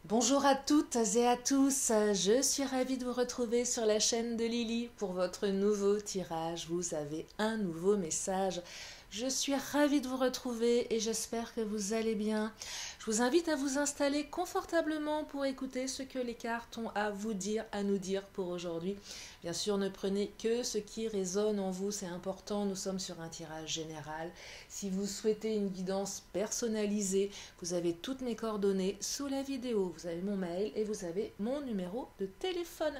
Bonjour à toutes et à tous, je suis ravie de vous retrouver sur la chaîne de Lily pour votre nouveau tirage. Vous avez un nouveau message. Je suis ravie de vous retrouver et j'espère que vous allez bien. Je vous invite à vous installer confortablement pour écouter ce que les cartes ont à vous dire, à nous dire pour aujourd'hui. Bien sûr, ne prenez que ce qui résonne en vous, c'est important, nous sommes sur un tirage général. Si vous souhaitez une guidance personnalisée, vous avez toutes mes coordonnées sous la vidéo. Vous avez mon mail et vous avez mon numéro de téléphone.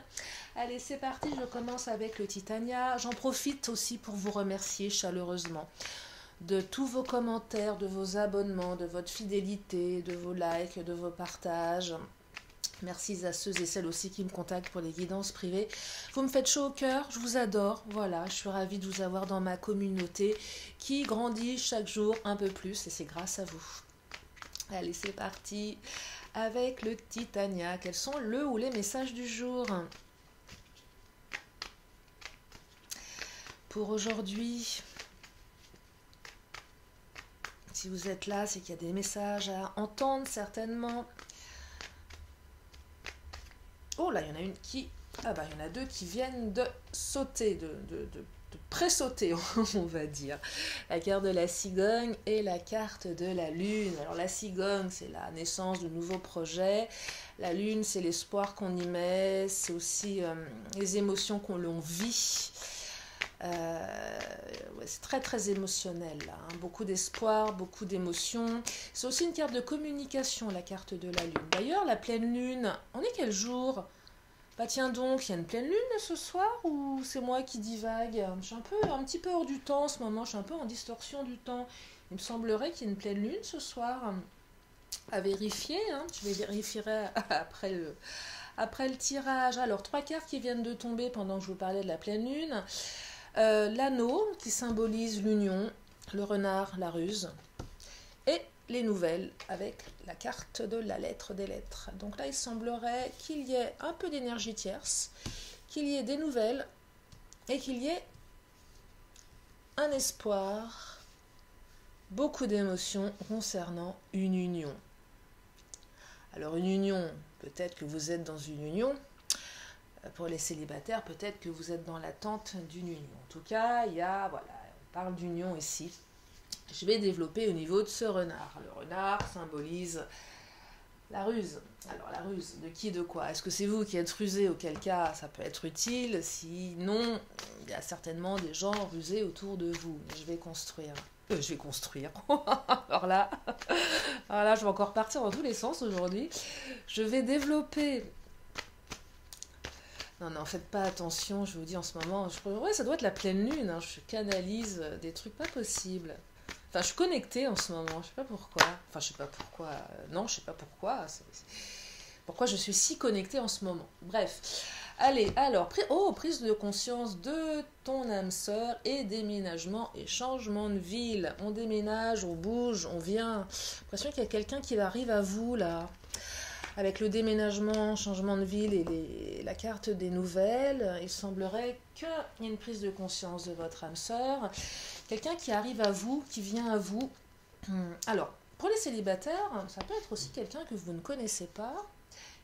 Allez, c'est parti, je commence avec le Titania. J'en profite aussi pour vous remercier chaleureusement de tous vos commentaires, de vos abonnements, de votre fidélité, de vos likes, de vos partages. Merci à ceux et celles aussi qui me contactent pour les guidances privées. Vous me faites chaud au cœur, je vous adore. Voilà, je suis ravie de vous avoir dans ma communauté qui grandit chaque jour un peu plus et c'est grâce à vous. Allez, c'est parti avec le Titania. Quels sont le ou les messages du jour pour aujourd'hui? Si vous êtes là, c'est qu'il y a des messages à entendre certainement. Oh là, il y en a une qui... Ah bah, il y en a deux qui viennent de sauter, de pré-sauter, on va dire. La carte de la cigogne et la carte de la lune. Alors la cigogne, c'est la naissance de nouveaux projets. La lune, c'est l'espoir qu'on y met. C'est aussi les émotions qu'on l'on vit. Ouais, c'est très très émotionnel là, hein. Beaucoup d'espoir, beaucoup d'émotions. C'est aussi une carte de communication, la carte de la lune. D'ailleurs, la pleine lune, on est quel jour? Bah tiens donc, il y a une pleine lune ce soir ou c'est moi qui divague? Je suis un petit peu hors du temps en ce moment, je suis un peu en distorsion du temps. Il me semblerait qu'il y ait une pleine lune ce soir. À vérifier, hein. Je vérifierai après le tirage. Alors, trois cartes qui viennent de tomber pendant que je vous parlais de la pleine lune. L'anneau qui symbolise l'union, le renard, la ruse, et les nouvelles avec la carte de la lettre des lettres. Donc là, il semblerait qu'il y ait un peu d'énergie tierce, qu'il y ait des nouvelles et qu'il y ait un espoir, beaucoup d'émotions concernant une union. Alors une union, peut-être que vous êtes dans une union. Pour les célibataires, peut-être que vous êtes dans l'attente d'une union. En tout cas, voilà, on parle d'union ici. Je vais développer au niveau de ce renard. Le renard symbolise la ruse. Alors la ruse, de qui, de quoi? Est-ce que c'est vous qui êtes rusé? Auquel cas, ça peut être utile. Sinon, il y a certainement des gens rusés autour de vous. Mais je vais construire. Je vais construire. Alors là, je vais encore partir dans tous les sens aujourd'hui. Je vais développer... Non, faites pas attention, je vous dis en ce moment. Ouais, ça doit être la pleine lune, hein. Je canalise des trucs pas possibles. Enfin, je suis connectée en ce moment, je sais pas pourquoi. Enfin, je sais pas pourquoi. Non, je sais pas pourquoi. Pourquoi je suis si connectée en ce moment. Bref. Allez, alors, prise de conscience de ton âme sœur et déménagement et changement de ville. On déménage, on bouge, on vient. J'ai l'impression qu'il y a quelqu'un qui arrive à vous, là. Avec le déménagement, changement de ville et la carte des nouvelles, il semblerait qu'il y ait une prise de conscience de votre âme sœur. Quelqu'un qui arrive à vous, qui vient à vous. Alors, pour les célibataires, ça peut être aussi quelqu'un que vous ne connaissez pas,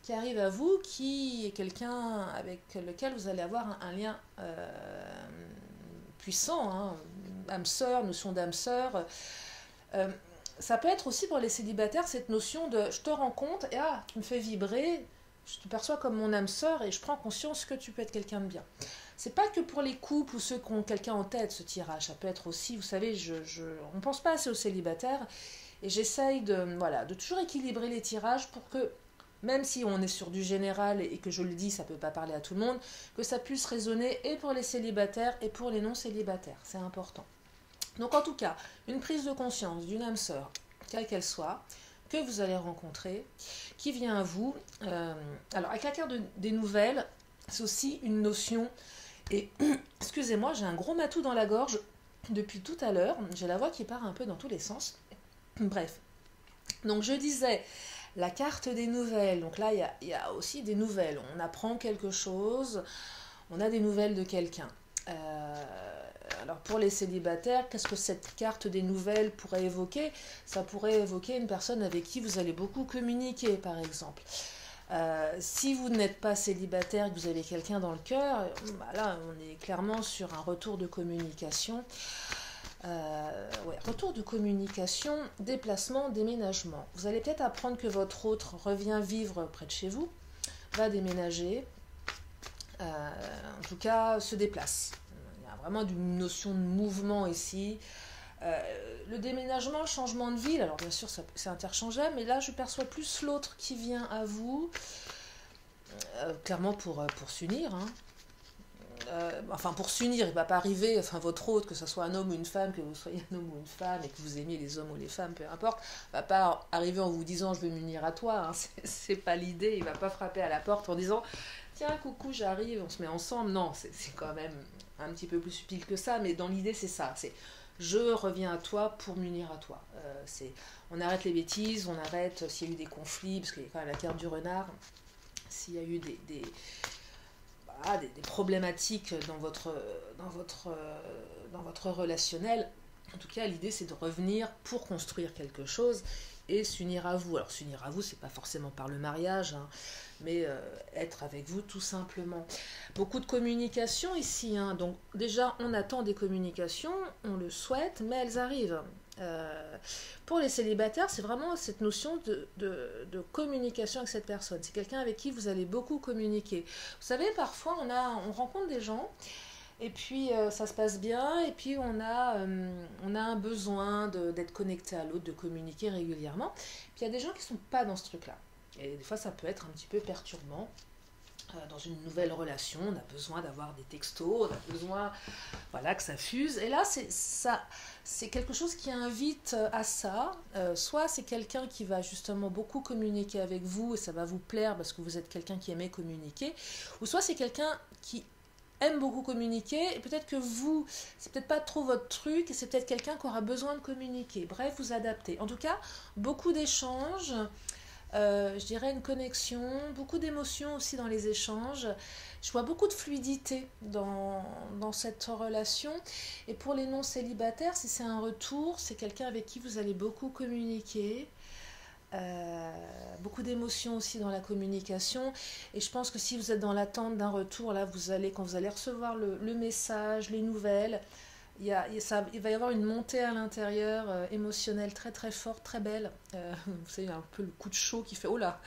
qui arrive à vous, qui est quelqu'un avec lequel vous allez avoir un lien puissant, hein, âme sœur, notion d'âme sœur. Ça peut être aussi pour les célibataires cette notion de je te rencontre et tu me fais vibrer, je te perçois comme mon âme sœur et je prends conscience que tu peux être quelqu'un de bien. C'est pas que pour les couples ou ceux qui ont quelqu'un en tête ce tirage, ça peut être aussi, vous savez, on ne pense pas assez aux célibataires et j'essaye de toujours équilibrer les tirages pour que, même si on est sur du général et que je le dis, ça ne peut pas parler à tout le monde, que ça puisse résonner et pour les célibataires et pour les non célibataires, c'est important. Donc en tout cas, une prise de conscience d'une âme sœur, quelle qu'elle soit, que vous allez rencontrer, qui vient à vous. Alors avec la carte des nouvelles, c'est aussi une notion, et excusez-moi, j'ai un gros matou dans la gorge depuis tout à l'heure, j'ai la voix qui part un peu dans tous les sens. Bref, donc je disais, la carte des nouvelles, donc là il y a aussi des nouvelles, on apprend quelque chose, on a des nouvelles de quelqu'un. Alors pour les célibataires, qu'est-ce que cette carte des nouvelles pourrait évoquer? Ça pourrait évoquer une personne avec qui vous allez beaucoup communiquer, par exemple. Si vous n'êtes pas célibataire et que vous avez quelqu'un dans le cœur, bah là, on est clairement sur un retour de communication. Ouais, retour de communication, déplacement, déménagement. Vous allez peut-être apprendre que votre autre revient vivre près de chez vous, va déménager, en tout cas se déplace. Il y a vraiment une notion de mouvement ici. Le déménagement, le changement de ville, alors bien sûr c'est interchangeable, mais là je perçois plus l'autre qui vient à vous, clairement pour s'unir, hein. Enfin pour s'unir, il ne va pas arriver, enfin votre autre, que ce soit un homme ou une femme, que vous soyez un homme ou une femme, et que vous aimiez les hommes ou les femmes, peu importe, ne va pas arriver en vous disant je veux m'unir à toi, hein. C'est pas l'idée, il ne va pas frapper à la porte en disant tiens coucou j'arrive, on se met ensemble, non, c'est quand même un petit peu plus subtil que ça, mais dans l'idée c'est ça, c'est je reviens à toi pour m'unir à toi. On arrête les bêtises, on arrête s'il y a eu des conflits, parce qu'il y a quand même la carte du renard, s'il y a eu des problématiques dans votre relationnel. En tout cas, l'idée c'est de revenir pour construire quelque chose et s'unir à vous. Alors s'unir à vous, c'est pas forcément par le mariage, hein, mais être avec vous tout simplement. Beaucoup de communication ici, hein, donc déjà on attend des communications, on le souhaite, mais elles arrivent. Pour les célibataires, c'est vraiment cette notion de communication avec cette personne. C'est quelqu'un avec qui vous allez beaucoup communiquer. Vous savez, parfois on rencontre des gens et puis ça se passe bien et puis on a un besoin d'être connecté à l'autre, de communiquer régulièrement. Puis il y a des gens qui ne sont pas dans ce truc-là. Et des fois ça peut être un petit peu perturbant. Dans une nouvelle relation, on a besoin d'avoir des textos, on a besoin que ça fuse. Et là, c'est quelque chose qui invite à ça. Soit c'est quelqu'un qui va justement beaucoup communiquer avec vous et ça va vous plaire parce que vous êtes quelqu'un qui aimait communiquer. Ou soit c'est quelqu'un qui aime beaucoup communiquer et peut-être que vous, c'est peut-être pas trop votre truc et c'est peut-être quelqu'un qui aura besoin de communiquer. Bref, vous adaptez. En tout cas, beaucoup d'échanges. Je dirais une connexion, beaucoup d'émotions aussi dans les échanges. Je vois beaucoup de fluidité dans cette relation. Et pour les non-célibataires, si c'est un retour, c'est quelqu'un avec qui vous allez beaucoup communiquer. Beaucoup d'émotions aussi dans la communication. Et je pense que si vous êtes dans l'attente d'un retour, là, quand vous allez recevoir le message, les nouvelles, il va y avoir une montée à l'intérieur émotionnelle très très forte, très belle. Vous savez, un peu le coup de chaud qui fait oh là,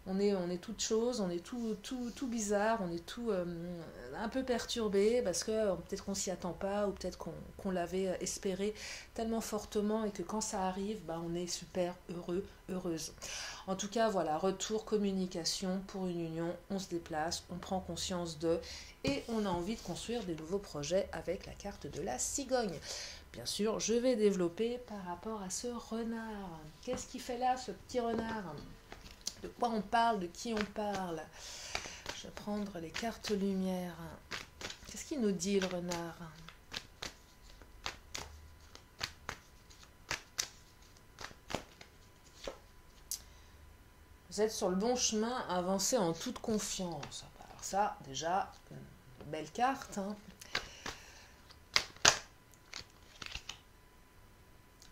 on est toute chose, on est tout bizarre, on est tout un peu perturbé parce que peut-être qu'on s'y attend pas ou peut-être qu'on l'avait espéré tellement fortement et que quand ça arrive, on est super heureux, heureuse. En tout cas, voilà, retour, communication pour une union, on se déplace, on prend conscience de et on a envie de construire des nouveaux projets avec la carte de la cigogne. Bien sûr, je vais développer par rapport à ce renard. Qu'est-ce qu'il fait là, ce petit renard ? De quoi on parle, de qui on parle. Je vais prendre les cartes lumière. Qu'est-ce qu'il nous dit le renard ? Vous êtes sur le bon chemin, avancez en toute confiance. Alors ça, déjà, une belle carte. Hein.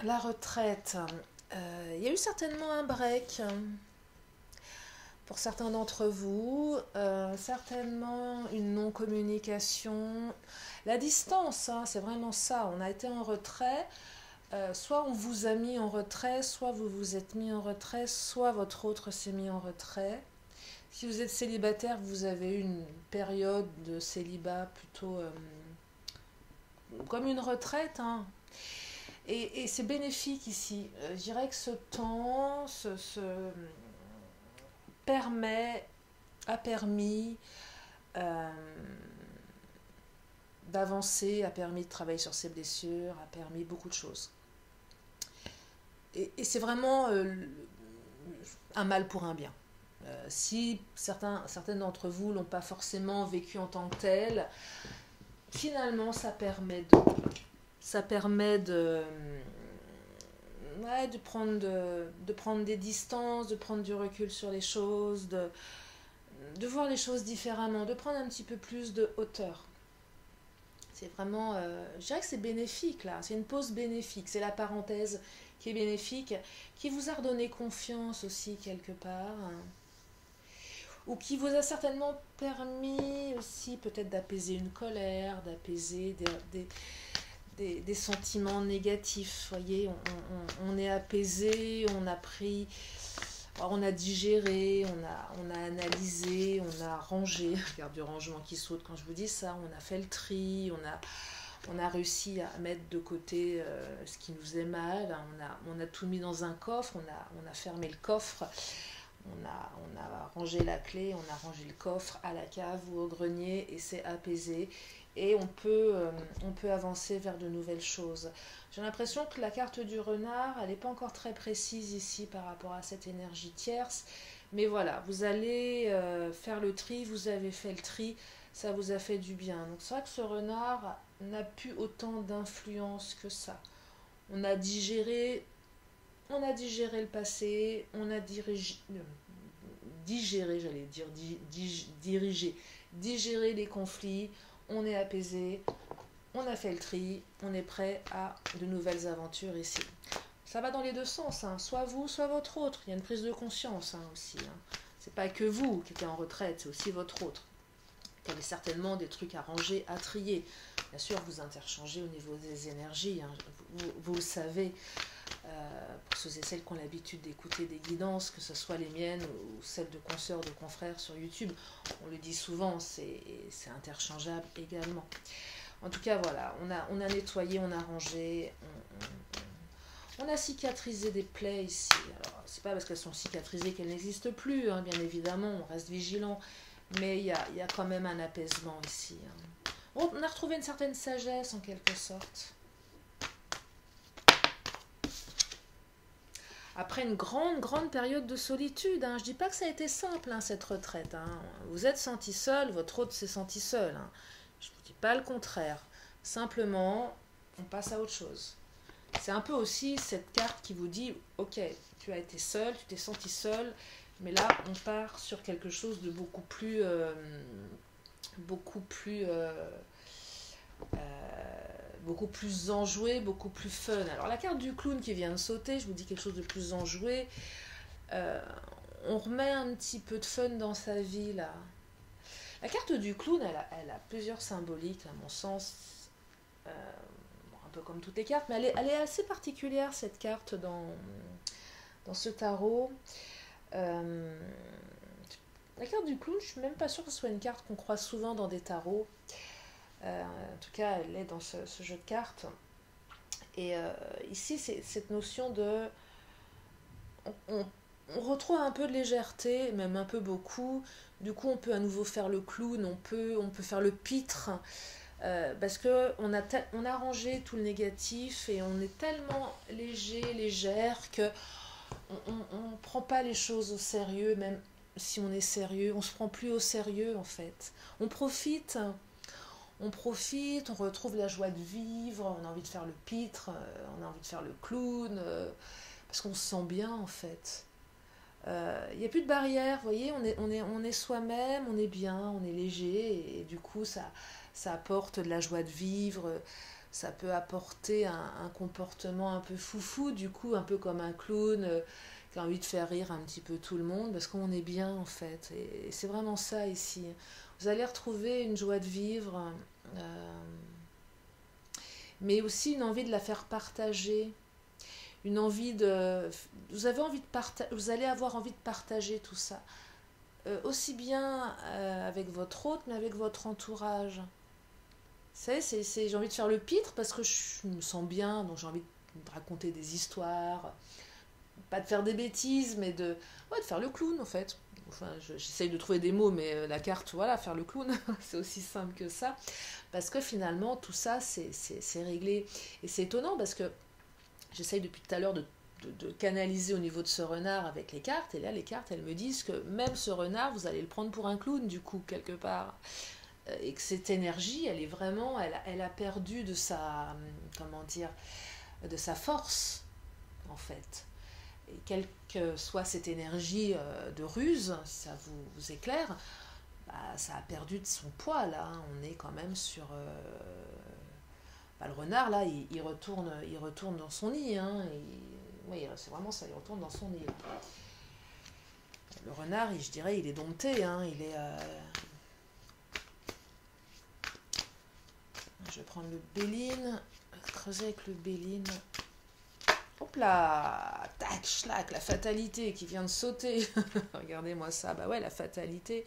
La retraite. Il y a eu certainement un break. Pour certains d'entre vous, certainement une non-communication. La distance, hein, c'est vraiment ça. On a été en retrait. Soit on vous a mis en retrait, soit vous vous êtes mis en retrait, soit votre autre s'est mis en retrait. Si vous êtes célibataire, vous avez eu une période de célibat plutôt comme une retraite. Hein. Et c'est bénéfique ici. Je dirais que ce temps a permis d'avancer, a permis de travailler sur ses blessures, a permis beaucoup de choses. Et c'est vraiment un mal pour un bien. Si certaines d'entre vous ne l'ont pas forcément vécu en tant que tel, finalement ça permet de prendre des distances, de prendre du recul sur les choses, de voir les choses différemment, de prendre un petit peu plus de hauteur. C'est vraiment, je dirais que c'est bénéfique là, c'est une pause bénéfique, c'est la parenthèse qui est bénéfique, qui vous a redonné confiance aussi quelque part, hein, ou qui vous a certainement permis aussi peut-être d'apaiser une colère, d'apaiser des sentiments négatifs. Vous voyez, on est apaisé, on a pris, on a digéré, on a analysé, on a rangé. Regarde du rangement qui saute quand je vous dis ça. On a fait le tri, on a réussi à mettre de côté ce qui nous faisait mal. On a tout mis dans un coffre, on a fermé le coffre. On a rangé la clé, on a rangé le coffre à la cave ou au grenier et c'est apaisé. Et on peut avancer vers de nouvelles choses. J'ai l'impression que la carte du renard, elle n'est pas encore très précise ici par rapport à cette énergie tierce. Mais voilà, vous allez faire le tri, vous avez fait le tri, ça vous a fait du bien. Donc c'est vrai que ce renard n'a plus autant d'influence que ça. On a digéré le passé, on a digéré les conflits, on est apaisé, on a fait le tri, on est prêt à de nouvelles aventures ici. Ça va dans les deux sens, hein. Soit vous, soit votre autre. Il y a une prise de conscience aussi. Hein. C'est pas que vous qui êtes en retraite, c'est aussi votre autre. Il y avait certainement des trucs à ranger, à trier. Bien sûr, vous interchangez au niveau des énergies, hein. Vous le savez. Pour ceux et celles qui ont l'habitude d'écouter des guidances, que ce soit les miennes ou celles de consoeurs, de confrères sur YouTube, on le dit souvent, c'est interchangeable également. En tout cas, voilà, on a nettoyé, on a rangé, on a cicatrisé des plaies ici. Alors, c'est pas parce qu'elles sont cicatrisées qu'elles n'existent plus, hein, bien évidemment, on reste vigilant, mais il y a quand même un apaisement ici. Hein. On a retrouvé une certaine sagesse en quelque sorte. Après une grande période de solitude, hein. Je ne dis pas que ça a été simple, hein, cette retraite. Hein. Vous êtes senti seul, votre hôte s'est senti seul. Hein. Je ne vous dis pas le contraire. Simplement, on passe à autre chose. C'est un peu aussi cette carte qui vous dit, ok, tu as été seul, tu t'es senti seul, mais là, on part sur quelque chose de beaucoup plus enjoué, beaucoup plus fun. Alors la carte du clown qui vient de sauter, je vous dis quelque chose de plus enjoué. On remet un petit peu de fun dans sa vie là. La carte du clown, elle a plusieurs symboliques à mon sens, un peu comme toutes les cartes, mais elle est assez particulière cette carte dans ce tarot. La carte du clown, je suis même pas sûre que ce soit une carte qu'on croise souvent dans des tarots. En tout cas, elle est dans ce jeu de cartes. Et ici, c'est cette notion de... On retrouve un peu de légèreté, même un peu beaucoup. Du coup, on peut à nouveau faire le clown, on peut faire le pitre, parce qu'on a rangé tout le négatif et on est tellement légère que on prend pas les choses au sérieux, même si on est sérieux. On se prend plus au sérieux, en fait. On profite, on retrouve la joie de vivre, on a envie de faire le pitre, on a envie de faire le clown, parce qu'on se sent bien en fait. Il n'y a plus de barrière, vous voyez, on est soi-même, on est bien, on est léger, et du coup ça apporte de la joie de vivre, ça peut apporter un comportement un peu foufou, du coup un peu comme un clown qui a envie de faire rire un petit peu tout le monde, parce qu'on est bien en fait, et c'est vraiment ça ici. Vous allez retrouver une joie de vivre, mais aussi une envie de la faire partager, une envie de... Vous allez avoir envie de partager tout ça, aussi bien avec votre hôte, mais avec votre entourage. Vous savez, j'ai envie de faire le pitre parce que je me sens bien, donc j'ai envie de raconter des histoires, pas de faire des bêtises, mais de faire le clown en fait. Enfin, j'essaye de trouver des mots, mais la carte, voilà, faire le clown, c'est aussi simple que ça. Parce que finalement, tout ça, c'est réglé. Et c'est étonnant parce que j'essaye depuis tout à l'heure de canaliser au niveau de ce renard avec les cartes. Et là, les cartes, elles me disent que même ce renard, vous allez le prendre pour un clown, du coup, quelque part. Et que cette énergie, elle est vraiment... Elle a perdu de sa... Comment dire, de sa force, en fait. Et quelle que soit cette énergie de ruse, si ça vous éclaire, ça a perdu de son poids là, hein. On est quand même sur... le renard là, il retourne dans son nid. Hein, oui, c'est vraiment ça, il retourne dans son nid. Là. Le renard, je dirais, il est dompté. Hein, il est... Je vais prendre le Béline, creuser avec le Béline. Hop là, tac, schlac, la fatalité qui vient de sauter. Regardez-moi ça, bah ouais, la fatalité.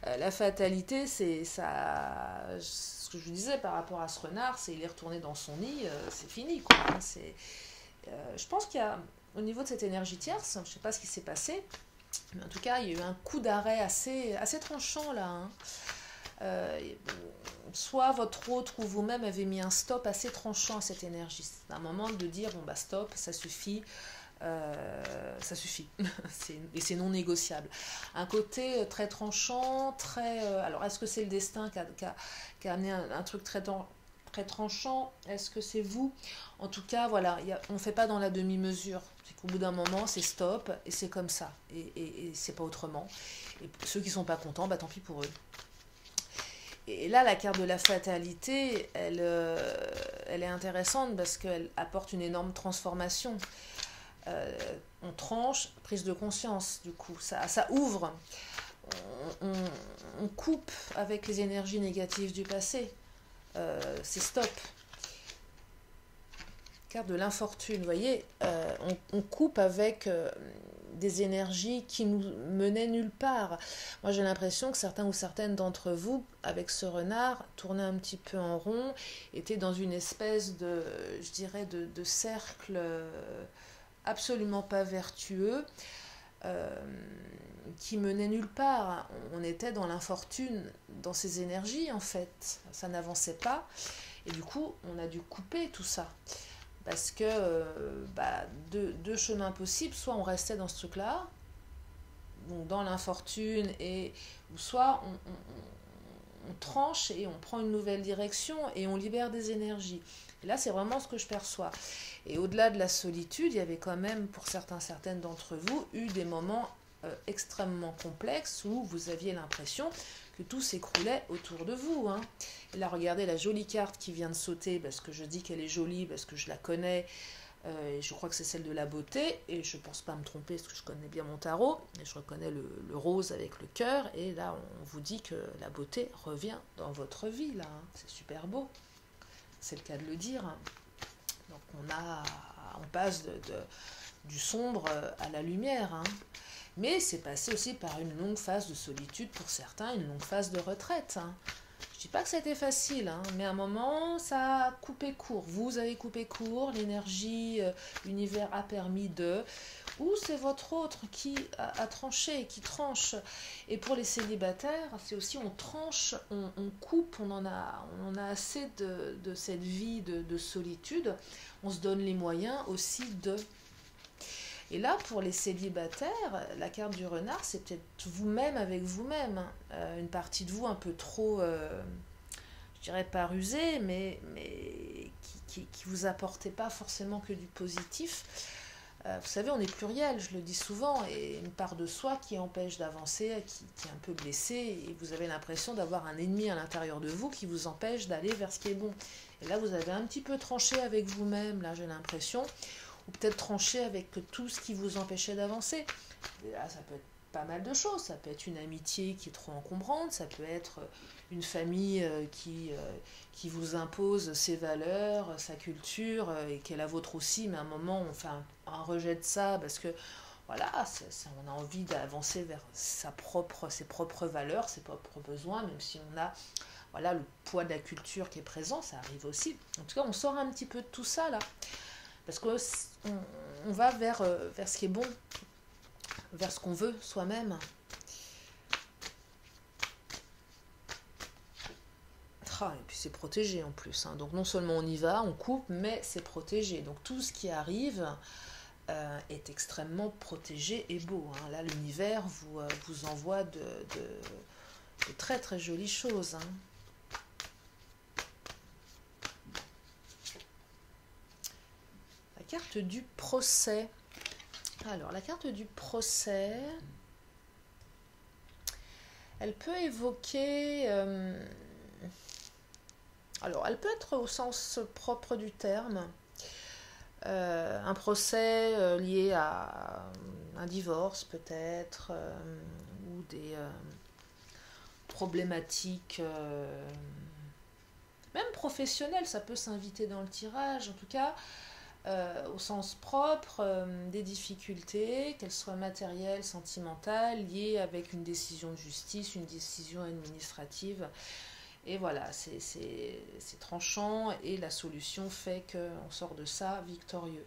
La fatalité, c'est ça. Ce que je vous disais par rapport à ce renard, c'est il est retourné dans son nid, c'est fini, quoi. Hein, je pense qu'il y a, au niveau de cette énergie tierce, je ne sais pas ce qui s'est passé, mais en tout cas, il y a eu un coup d'arrêt assez tranchant là. Hein. Soit votre autre ou vous-même avez mis un stop assez tranchant à cette énergie. C'est un moment de dire, bon bah stop, ça suffit. Ça suffit, et c'est non négociable. Un côté très tranchant, alors est-ce que c'est le destin qui a amené un truc très tranchant? Est-ce que c'est vous? En tout cas, voilà, on ne fait pas dans la demi-mesure. C'est qu'au bout d'un moment, c'est stop, et c'est comme ça, et c'est pas autrement. Et ceux qui sont pas contents, bah tant pis pour eux. Et là, la carte de la fatalité, elle est intéressante parce qu'elle apporte une énorme transformation. On tranche, prise de conscience, du coup, ça ouvre, on coupe avec les énergies négatives du passé, c'est stop. Carte de l'infortune, vous voyez, on coupe avec des énergies qui nous menaient nulle part. Moi, j'ai l'impression que certains ou certaines d'entre vous, avec ce renard, tournaient un petit peu en rond, étaient dans une espèce de, je dirais, de cercle absolument pas vertueux, qui menait nulle part. On était dans l'infortune, dans ces énergies en fait. Ça n'avançait pas. Et du coup, on a dû couper tout ça. Parce que deux chemins possibles, soit on restait dans ce truc-là, donc dans l'infortune, ou soit on tranche et on prend une nouvelle direction et on libère des énergies. Et là, c'est vraiment ce que je perçois. Et au-delà de la solitude, il y avait quand même, pour certaines d'entre vous, eu des moments extrêmement complexes où vous aviez l'impression que tout s'écroulait autour de vous. Hein. Et là, regardez la jolie carte qui vient de sauter, parce que je dis qu'elle est jolie, parce que je la connais, et je crois que c'est celle de la beauté, et je ne pense pas me tromper, parce que je connais bien mon tarot, et je reconnais le rose avec le cœur, et là, on vous dit que la beauté revient dans votre vie, là. Hein. C'est super beau. C'est le cas de le dire. Donc on passe du sombre à la lumière. Hein. Mais c'est passé aussi par une longue phase de solitude pour certains, une longue phase de retraite. Hein. Je ne dis pas que c'était facile, hein, mais à un moment, ça a coupé court. Vous avez coupé court, l'énergie, l'univers a permis de... Ou c'est votre autre qui a tranché, qui tranche. Et pour les célibataires, c'est aussi on tranche, on coupe, on en a assez de cette vie de solitude. On se donne les moyens aussi de... Et là, pour les célibataires, la carte du renard, c'est peut-être vous-même avec vous-même. Hein. Une partie de vous un peu trop, je dirais pas rusée, mais qui vous apportait pas forcément que du positif. Vous savez, on est pluriel, je le dis souvent, et une part de soi qui empêche d'avancer, qui est un peu blessée, et vous avez l'impression d'avoir un ennemi à l'intérieur de vous qui vous empêche d'aller vers ce qui est bon. Et là, vous avez un petit peu tranché avec vous-même, là, j'ai l'impression, ou peut-être tranché avec tout ce qui vous empêchait d'avancer. Et là, ça peut être pas mal de choses. Ça peut être une amitié qui est trop encombrante, ça peut être une famille qui vous impose ses valeurs, sa culture, et qui est la vôtre aussi, mais à un moment, on fait un rejet de ça, parce que voilà, on a envie d'avancer vers ses propres valeurs, ses propres besoins, même si on a voilà, le poids de la culture qui est présent, ça arrive aussi. En tout cas, on sort un petit peu de tout ça, là. Parce qu'on va vers ce qui est bon, vers ce qu'on veut soi-même. Et puis c'est protégé en plus. Hein. Donc non seulement on y va, on coupe, mais c'est protégé. Donc tout ce qui arrive est extrêmement protégé et beau. Hein. Là, l'univers vous envoie de très très jolies choses. Hein. Carte du procès. Alors, la carte du procès, Elle peut évoquer... alors, elle peut être au sens propre du terme. Un procès lié à un divorce peut-être, ou des problématiques même professionnelles, ça peut s'inviter dans le tirage, en tout cas au sens propre, des difficultés, qu'elles soient matérielles, sentimentales, liées avec une décision de justice, une décision administrative. Et voilà, c'est tranchant et la solution fait qu'on sort de ça victorieux.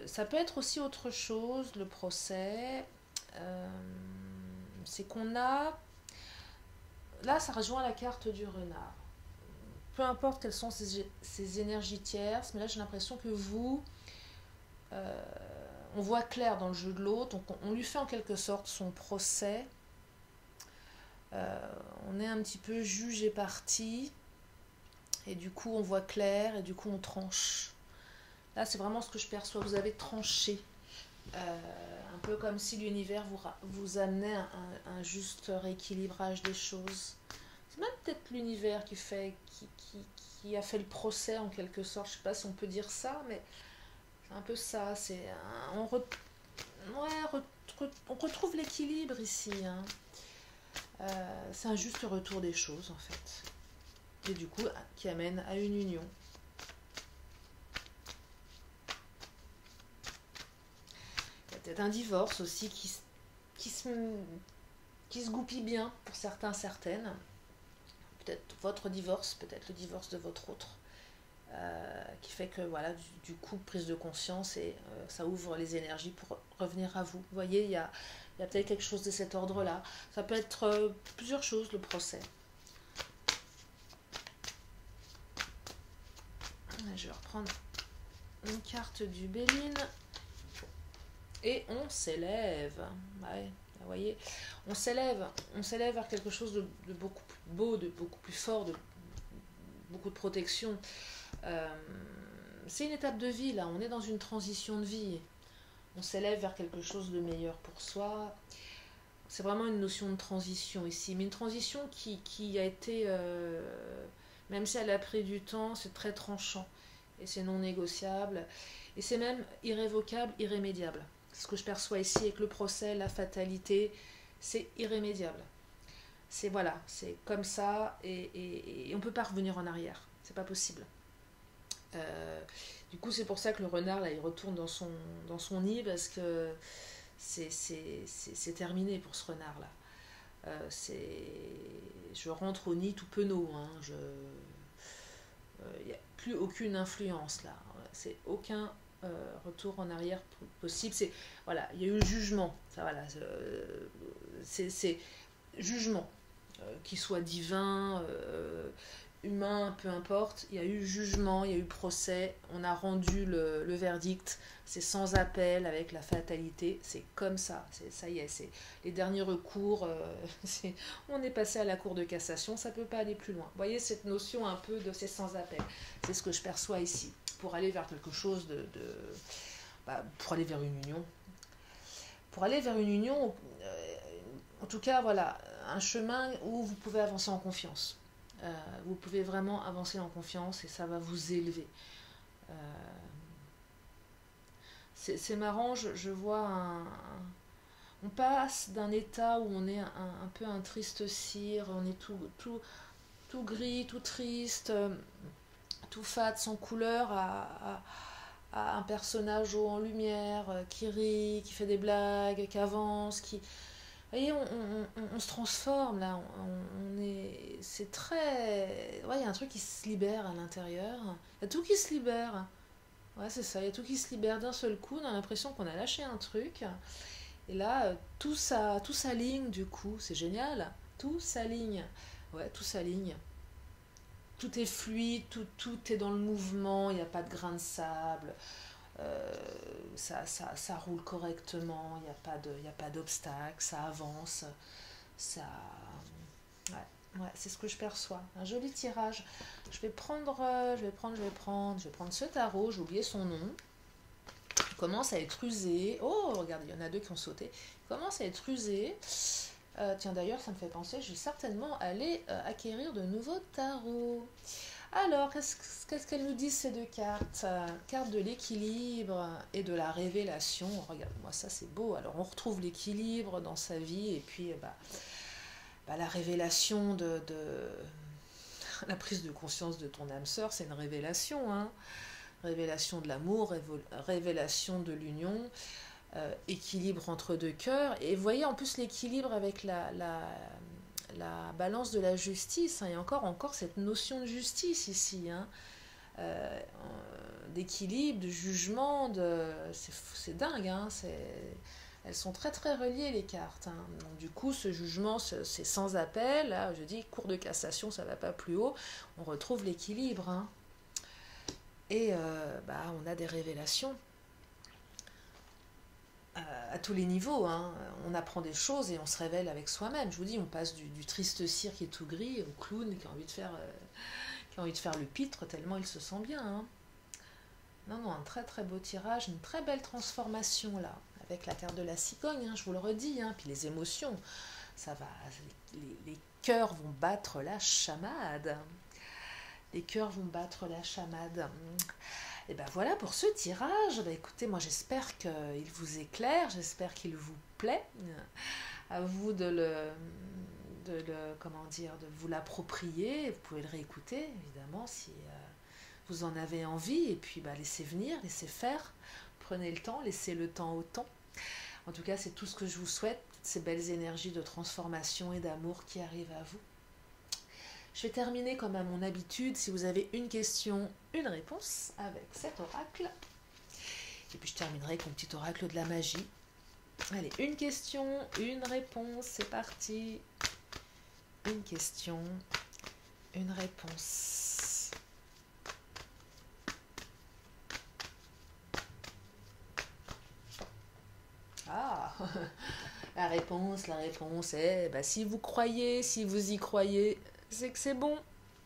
Ça peut être aussi autre chose, le procès. C'est qu'on a... Là, ça rejoint la carte du renard. Peu importe quelles sont ces énergies tierces, mais là, j'ai l'impression que vous... on voit clair dans le jeu de l'autre, donc on lui fait en quelque sorte son procès. On est un petit peu juge et partie, et du coup on voit clair, et du coup on tranche. Là c'est vraiment ce que je perçois, vous avez tranché, un peu comme si l'univers vous amenait un juste rééquilibrage des choses. C'est même peut-être l'univers qui a fait le procès en quelque sorte, je ne sais pas si on peut dire ça, mais c'est un peu ça, on retrouve l'équilibre ici, hein. C'est un juste retour des choses en fait, et du coup qui amène à une union. Il y a peut-être un divorce aussi qui se goupille bien pour certains, certaines. Peut-être votre divorce, peut-être le divorce de votre autre, qui fait que voilà, du coup prise de conscience, et ça ouvre les énergies pour revenir à vous. Vous voyez, il y a peut-être quelque chose de cet ordre-là. Ça peut être plusieurs choses, le procès. Je vais reprendre une carte du Béline. Et on s'élève. Ouais, vous voyez, on s'élève vers quelque chose de beaucoup plus beau, de beaucoup plus fort, de beaucoup de protection. C'est une étape de vie, là. On est dans une transition de vie. On s'élève vers quelque chose de meilleur pour soi. C'est vraiment une notion de transition ici, mais une transition qui a été, même si elle a pris du temps, c'est très tranchant, et c'est non négociable, et c'est même irrévocable, irrémédiable. Ce que je perçois ici avec le procès, la fatalité, c'est irrémédiable. C'est voilà, c'est comme ça, et on ne peut pas revenir en arrière, c'est pas possible. Du coup, c'est pour ça que le renard, là, il retourne dans son nid, parce que c'est terminé pour ce renard-là. Je rentre au nid tout penaud, hein, il n'y a plus aucune influence, là. C'est aucun retour en arrière possible. Voilà, il y a eu le jugement. Ça, voilà, c'est jugement, qu'il soit divin, humain, peu importe. Il y a eu jugement, il y a eu procès. On a rendu le verdict. C'est sans appel, avec la fatalité. C'est comme ça. Ça y est, c'est les derniers recours. On est passé à la cour de cassation. Ça ne peut pas aller plus loin. Vous voyez cette notion un peu de c'est sans appel. C'est ce que je perçois ici. Pour aller vers quelque chose pour aller vers une union. Pour aller vers une union, en tout cas, voilà, un chemin où vous pouvez avancer en confiance. Vous pouvez vraiment avancer en confiance, et ça va vous élever. C'est marrant, je vois on passe d'un état où on est un peu un triste cire, on est tout gris, tout triste, tout fade, sans couleur, à un personnage haut en lumière, qui rit, qui fait des blagues, qui avance, qui... Vous voyez, on se transforme là, c'est très... Ouais, il y a un truc qui se libère à l'intérieur, il y a tout qui se libère. Ouais, c'est ça, il y a tout qui se libère d'un seul coup, on a l'impression qu'on a lâché un truc, et là, tout s'aligne du coup, c'est génial, tout s'aligne, ouais, tout s'aligne. Tout est fluide, tout est dans le mouvement, il n'y a pas de grain de sable, ça roule correctement, il n'y a pas d'obstacle, ça avance, ça... Ouais, c'est ce que je perçois. Un joli tirage. Je vais prendre ce tarot, j'ai oublié son nom. Il commence à être usé. Oh, regardez, il y en a deux qui ont sauté. Il commence à être usé. Tiens, d'ailleurs, ça me fait penser, je vais certainement aller acquérir de nouveaux tarots. Alors, qu'est-ce qu'elles nous disent ces deux cartes? Carte de l'équilibre et de la révélation. Regarde-moi, ça c'est beau. Alors, on retrouve l'équilibre dans sa vie et puis la révélation la prise de conscience de ton âme sœur, c'est une révélation, hein. Révélation de l'amour, révélation de l'union, équilibre entre deux cœurs. Et vous voyez en plus l'équilibre avec la balance de la justice, hein. Il y a encore cette notion de justice ici, hein. D'équilibre, de jugement, c'est dingue, hein. Elles sont très très reliées les cartes, hein. Donc, du coup, ce jugement, c'est sans appel. Là, je dis, cour de cassation, ça ne va pas plus haut. On retrouve l'équilibre, hein. Et on a des révélations à tous les niveaux, hein. On apprend des choses et on se révèle avec soi-même. Je vous dis, on passe du triste cire qui est tout gris au clown qui a envie de faire le pitre tellement il se sent bien, hein. Non, un très très beau tirage, une très belle transformation là, avec la carte de la cigogne, hein, je vous le redis, hein. Puis les émotions, ça va, les cœurs vont battre la chamade. Les cœurs vont battre la chamade. Et ben voilà pour ce tirage. Ben écoutez, moi j'espère qu'il vous éclaire, j'espère qu'il vous plaît. À vous de vous l'approprier. Vous pouvez le réécouter, évidemment, si vous en avez envie. Et puis laissez venir, laissez faire. Prenez le temps, laissez le temps au temps. En tout cas, c'est tout ce que je vous souhaite, ces belles énergies de transformation et d'amour qui arrivent à vous. Je vais terminer comme à mon habitude, si vous avez une question, une réponse avec cet oracle. Et puis je terminerai avec mon petit oracle de la magie. Allez, une question, une réponse, c'est parti. Une question, une réponse. Ah, la réponse est, si vous croyez, si vous y croyez, c'est que c'est bon.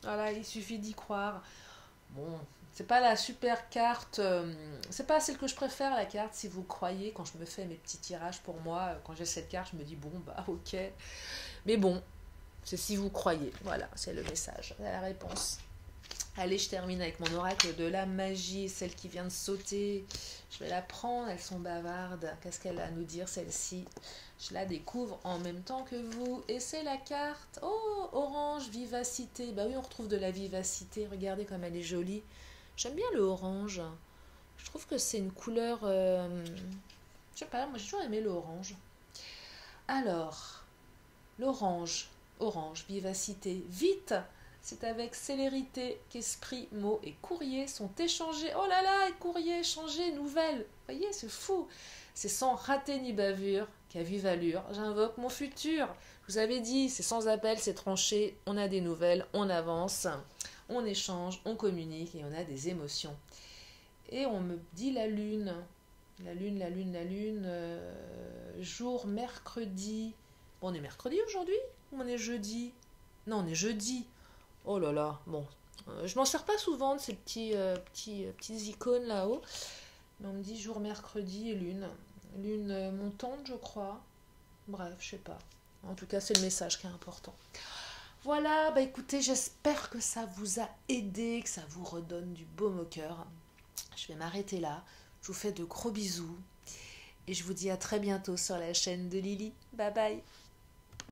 Voilà, il suffit d'y croire. Bon, c'est pas la super carte, c'est pas celle que je préfère, la carte si vous croyez. Quand je me fais mes petits tirages pour moi, quand j'ai cette carte, je me dis bon, ok. Mais bon, c'est si vous croyez. Voilà, c'est le message, c'est la réponse. Allez, je termine avec mon oracle de la magie, celle qui vient de sauter. Je vais la prendre, elles sont bavardes. Qu'est-ce qu'elle a à nous dire, celle-ci? Je la découvre en même temps que vous. Et c'est la carte, oh, orange, vivacité. Bah oui, on retrouve de la vivacité. Regardez comme elle est jolie. J'aime bien le orange. Je trouve que c'est une couleur... je sais pas, moi j'ai toujours aimé le orange. Alors, l'orange, orange, vivacité, vite. C'est avec célérité qu'esprit, mots et courrier sont échangés. Oh là là, et courrier, échangé, nouvelles. Vous voyez, c'est fou. C'est sans rater ni bavure qu'à vive allure, j'invoque mon futur. Je vous avais dit, c'est sans appel, c'est tranché. On a des nouvelles, on avance, on échange, on communique et on a des émotions. Et on me dit la lune. La lune. Jour mercredi. Bon, on est mercredi aujourd'hui ou on est jeudi? Non, on est jeudi. Oh là là, bon. Je m'en sers pas souvent de ces petites icônes là-haut. Mais on me dit jour mercredi et lune. Lune montante, je crois. Bref, je sais pas. En tout cas, c'est le message qui est important. Voilà, écoutez, j'espère que ça vous a aidé, que ça vous redonne du baume au cœur. Je vais m'arrêter là. Je vous fais de gros bisous. Et je vous dis à très bientôt sur la chaîne de Lily. Bye bye.